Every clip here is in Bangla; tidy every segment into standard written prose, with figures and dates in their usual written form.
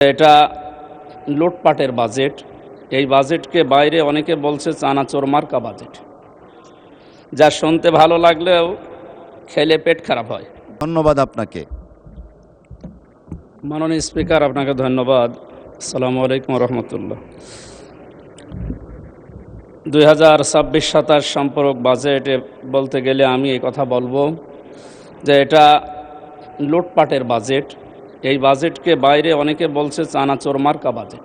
এটা লুটপাটের বাজেট। এই বাজেটকে বাইরে অনেকে বলছে চানাচোর মার্কা বাজেট, যা শুনতে ভালো লাগলেও খেলে পেট খারাপ হয়। ধন্যবাদ আপনাকে। মাননীয় স্পিকার, আপনাকে ধন্যবাদ। আসসালামু আলাইকুম রহমতুল্লাহ। 2026-27 সম্পর্ক বাজেটে বলতে গেলে আমি এই কথা বলবো যে এটা লুটপাটের বাজেট। এই বাজেটকে বাইরে অনেকে বলছে চানাচোর মার্কা বাজেট,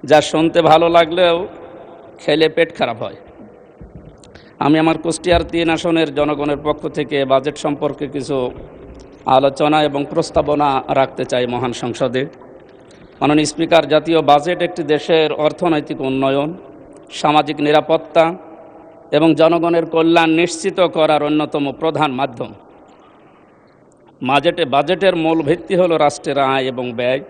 যা শুনতে ভালো লাগলেও খেলে পেট খারাপ হয়। আমি আমার কুষ্টিয়ার 3 আসনের জনগণের পক্ষ থেকে বাজেট সম্পর্কে কিছু আলোচনা এবং প্রস্তাবনা রাখতে চাই মহান সংসদে। মাননীয় স্পিকার, জাতীয় বাজেট একটি দেশের অর্থনৈতিক উন্নয়ন, সামাজিক নিরাপত্তা এবং জনগণের কল্যাণ নিশ্চিত করার অন্যতম প্রধান মাধ্যম। বাজেটের মূল ভিত্তি হলো রাষ্ট্রের আয় এবং ব্যয়।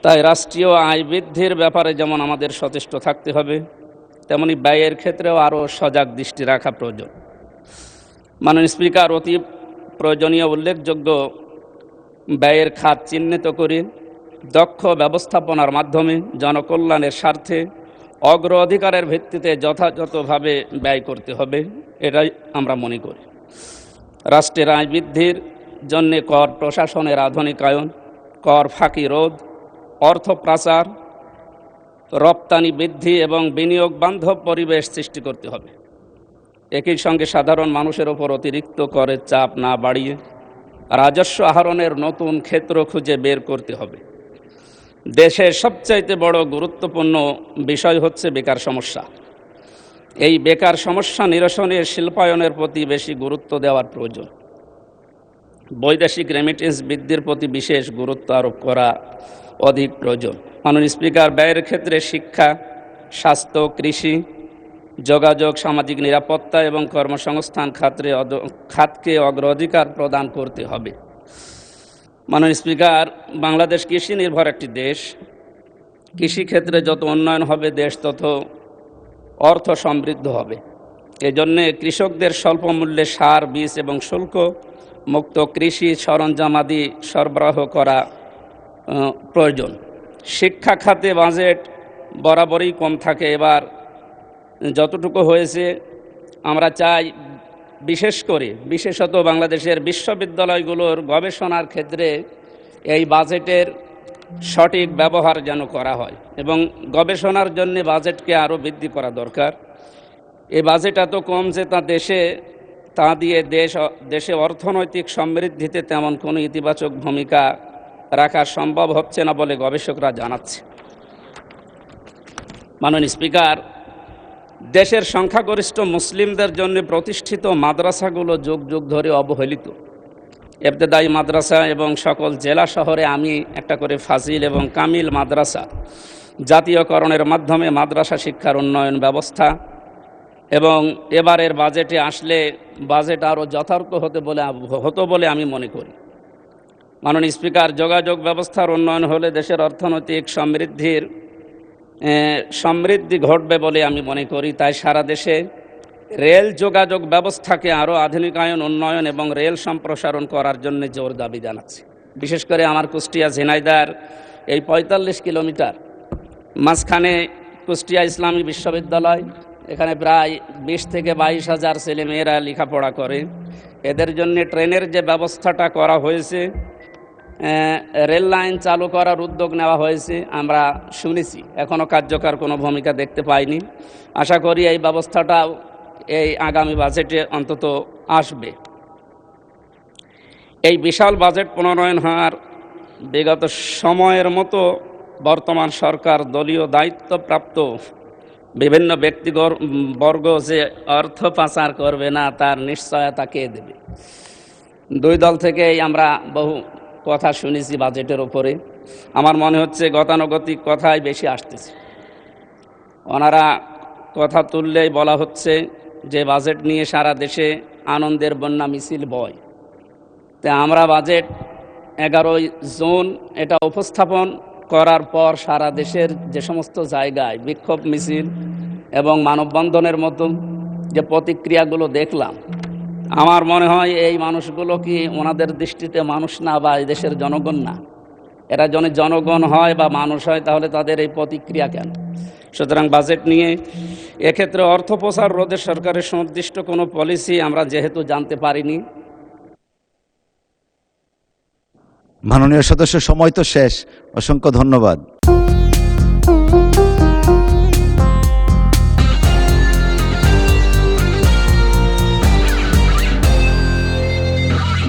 তাই রাষ্ট্রীয় আয় বৃদ্ধির ব্যাপারে যেমন আমাদের সচেষ্ট থাকতে হবে, তেমনি ব্যয়ের ক্ষেত্রেও আরও সজাগ দৃষ্টি রাখা প্রয়োজন। মাননীয় স্পিকার, অতি প্রয়োজনীয় উল্লেখযোগ্য ব্যয়ের খাত চিহ্নিত করে দক্ষ ব্যবস্থাপনার মাধ্যমে জনকল্যাণের স্বার্থে অগ্রাধিকারের ভিত্তিতে যথাযথভাবে ব্যয় করতে হবে, এটাই আমরা মনে করি। রাষ্ট্রের আয় বৃদ্ধির জন্যে কর প্রশাসনের আধুনিকায়ন, কর ফাঁকি রোধ, অর্থ পাচার, রপ্তানি বৃদ্ধি এবং বিনিয়োগ বান্ধব পরিবেশ সৃষ্টি করতে হবে। একই সঙ্গে সাধারণ মানুষের ওপর অতিরিক্ত করের চাপ না বাড়িয়ে রাজস্ব আহরণের নতুন ক্ষেত্র খুঁজে বের করতে হবে। দেশের সবচাইতে বড় গুরুত্বপূর্ণ বিষয় হচ্ছে বেকার সমস্যা। এই বেকার সমস্যা নিরসনে শিল্পায়নের প্রতি বেশি গুরুত্ব দেওয়ার প্রয়োজন। বৈদেশিক রেমিটেন্স বৃদ্ধির প্রতি বিশেষ গুরুত্ব আরোপ করা অধিক প্রয়োজন। মাননীয় স্পিকার, ব্যয়ের ক্ষেত্রে শিক্ষা, স্বাস্থ্য, কৃষি, যোগাযোগ, সামাজিক নিরাপত্তা এবং কর্মসংস্থান খাতকে অগ্রাধিকার প্রদান করতে হবে। মাননীয় স্পিকার, বাংলাদেশ কৃষি নির্ভর একটি দেশ। কৃষিক্ষেত্রে যত উন্নয়ন হবে দেশ তত অর্থ সমৃদ্ধ হবে। এজন্যে কৃষকদের স্বল্প মূল্যে সার, বীজ এবং শুল্ক মুক্ত কৃষি সরঞ্জামাদি সরবরাহ করা প্রয়োজন। শিক্ষা খাতে বাজেট বরাবরই কম থাকে। এবার যতটুকু হয়েছে আমরা চাই বিশেষত বাংলাদেশের বিশ্ববিদ্যালয়গুলোর গবেষণার ক্ষেত্রে এই বাজেটের সঠিক ব্যবহার যেন করা হয় এবং গবেষণার জন্য বাজেটকে আরও বৃদ্ধি করা দরকার। এই বাজেট এত কম যে তা দিয়ে দেশে অর্থনৈতিক সমৃদ্ধিতে তেমন কোনো ইতিবাচক ভূমিকা রাখা সম্ভব হচ্ছে না বলে গবেষকরা জানাচ্ছে। মাননীয় স্পিকার, দেশের সংখ্যাগরিষ্ঠ মুসলিমদের জন্য প্রতিষ্ঠিত মাদ্রাসাগুলো যুগ যুগ ধরে অবহেলিত। ইবতেদায়ী মাদ্রাসা এবং সকল জেলা শহরে আমি একটা করে ফাজিল এবং কামিল মাদ্রাসা জাতীয়করণের মাধ্যমে মাদ্রাসা শিক্ষার উন্নয়ন ব্যবস্থা এবং এবারের বাজেটে আসলে বাজেট আরও যথার্থ হতো বলে আমি মনে করি। মাননীয় স্পিকার, যোগাযোগ ব্যবস্থার উন্নয়ন হলে দেশের অর্থনৈতিক সমৃদ্ধি ঘটবে বলে আমি মনে করি। তাই সারা দেশে রেল যোগাযোগ ব্যবস্থাকে আরও আধুনিকায়ন, উন্নয়ন এবং রেল সম্প্রসারণ করার জন্য জোর দাবি জানাচ্ছি। বিশেষ করে আমার কুষ্টিয়া ঝিনাইদহ এই 45 কিলোমিটার মাঝখানে কুষ্টিয়া ইসলামী বিশ্ববিদ্যালয়, এখানে প্রায় 20 থেকে 22 হাজার ছেলেমেয়েরা লেখাপড়া করে। এদের জন্য ট্রেনের যে ব্যবস্থাটা করা হয়েছে, রেল লাইন চালু করার উদ্যোগ নেওয়া হয়েছে, আমরা শুনেছি, এখনও কার্যকর কোনো ভূমিকা দেখতে পাইনি। আশা করি এই ব্যবস্থাটাও এই আগামী বাজেটে অন্তত আসবে। এই বিশাল বাজেট প্রণয়ন হওয়ার বিগত সময়ের মতো বর্তমান সরকার দলীয় দায়িত্বপ্রাপ্ত বিভিন্ন ব্যক্তিবর্গ যে অর্থ পাচার করবে না তার নিশ্চয়তা কে দেবে? দুই দল থেকেই আমরা বহু কথা শুনেছি বাজেটের উপরে। আমার মনে হচ্ছে গতানুগতিক কথাই বেশি আসতেছে। ওনারা কথা তুললেই বলা হচ্ছে যে বাজেট নিয়ে সারা দেশে আনন্দের বন্যা মিছিল বয়। তাই আমরা বাজেট 11 জুন এটা উপস্থাপন করার পর সারা দেশের যে সমস্ত জায়গায় বিক্ষোভ মিছিল এবং মানববন্ধনের মতো যে প্রতিক্রিয়াগুলো দেখলাম, আমার মনে হয় এই মানুষগুলো কি ওনাদের দৃষ্টিতে মানুষ না বা এই দেশের জনগণ না? এরা যদি জনগণ হয় বা মানুষ হয় তাহলে তাদের এই প্রতিক্রিয়া কেন? সুতরাং বাজেট নিয়ে এক্ষেত্রে অর্থ প্রচার রোধে সরকারের সুনির্দিষ্ট কোনো পলিসি আমরা যেহেতু জানতে পারিনি। মাননীয় সদস্য, সময় তো শেষ। অসংখ্য ধন্যবাদ।